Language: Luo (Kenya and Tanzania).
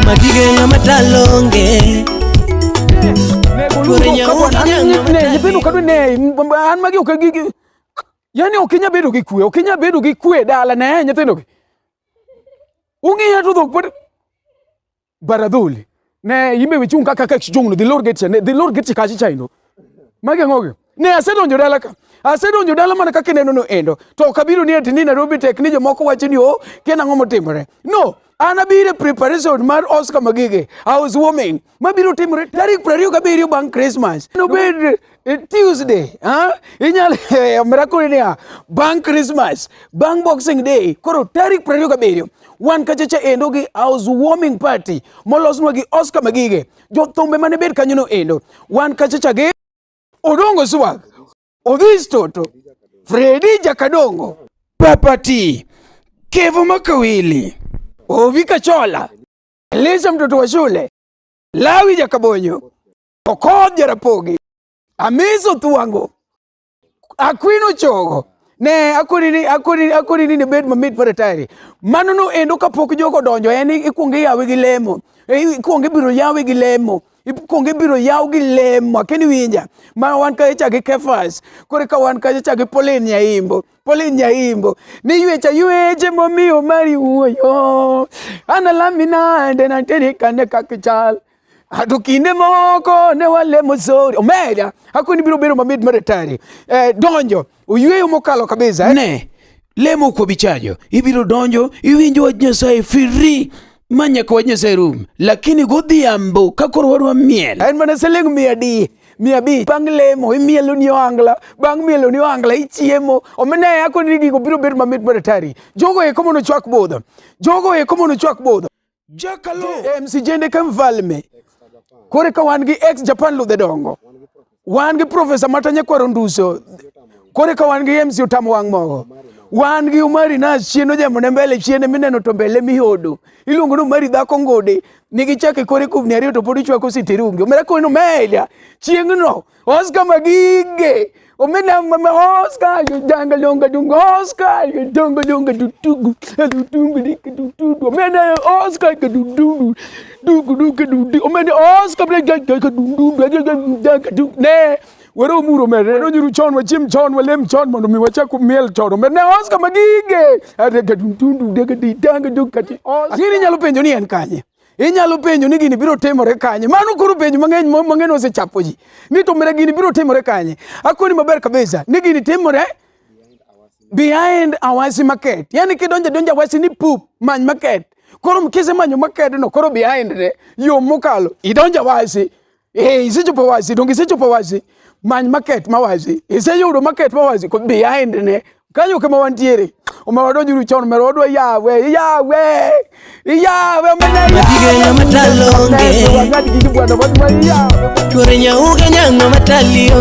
Magige ngama talonge ne bedo kadu ne an magi okagigi yani okinya bedo gi kwe dala ne nyithindo gi ungiya to dok baradhuli ne yimbe wichung kaka chungno the lord get kachi chaino magi ngoge ne asedonjo dala ka asedonjo dala mana kaka neno no endo to kabiro ni atini Nairobi Tech ni jomoko wacho ni o kena ngomo timore no anabire preparation mar Oscar Magige house warming mabiro timore tarik 27 bang Christmas no bed Tuesday inyal miracle ni bang Christmas bang Boxing Day koro tarik 27 wan kachacha endo gi house warming party molosnwa gi Oscar Magige jo thumbe mane bed kanyo no endo wan kachacha ge Odongo Swag Odhis Toto Freddy Jakadongo Papati Kevo Makawili Ovika Chola Lisa mtoto wa shule Lawi Jakabonyo Okoth Jarapogi Amiso Tuango Aquino Chogo ne akuri ni bed mamit paretari manono endo kapok jogo donjo eni ikwonge yawe gi lemo ikwonge biro yawe gi lemo ikwonge biro yaw gi lemo akeni winja ma wan ka icha gi Kefas kore ka wan ka icha gi Pauline Nyaimbo ni yweche momiyo Omari uoyo ana lamina ndena teri kane kakichal atukinde moko ne wale mozori omedia hakuni biro biro mamit maretari donjo uyweyo mokalo kabisa ne lemo kwa bichajo ibiro donjo iwinjo wa Nyasaye free manya kwa Nyasaye room lakini godhiambo kakoro warwa miel en mana seleng mia bi bang lemo imielo ni angla ichiemo omene hakuni gigo biro biro mamit maretari jogo e komo no chwak bodho jakalo MC Jende Kamvalme kore ka wan gi ex Japan Ludhe Dongo wan gi Professor Matanya Kwaro Nduso kore ka wan gi MC Utamo Wang Mogo wan gi Omari Nash chieno jamone mbele chiene mineno to mbele mihodo iluongo no Omari dhako ngode nigi chake kore kubni ariyo to podi chwako sitirungi omera kono media chiengno Oscar Magige omena mama Oscar janga longa dungo Oscar dongo longa dutugu dutugu omena Oscar dutugu dugu omena Oscar ne wero muro mere no nyuru chon wa chim chon wa lem chon mondo mi wacha ku miel chon mere Oscar Magige adega dutundu dega ditanga dukati Oscar nyalo penjo ni en kanye inyalo penjo ni gini biro timore kanye mano koro penjo mang'eny osechapo ji ni to mere gini biro timore kanye akoni maber kabisa ni gini timore behind Awasi market yani kidonja Awasi ni pup many market koro mkise manyo market no koro behind ne yo mokalo idonja Awasi isechopo Awasi many market mawasi iseyudo market mawasi ko behind ne kanyo kama wantiere omawadonjuru chon mero odwa yawe Magige ngama talonge Chwore nyauge nyang'o matalionge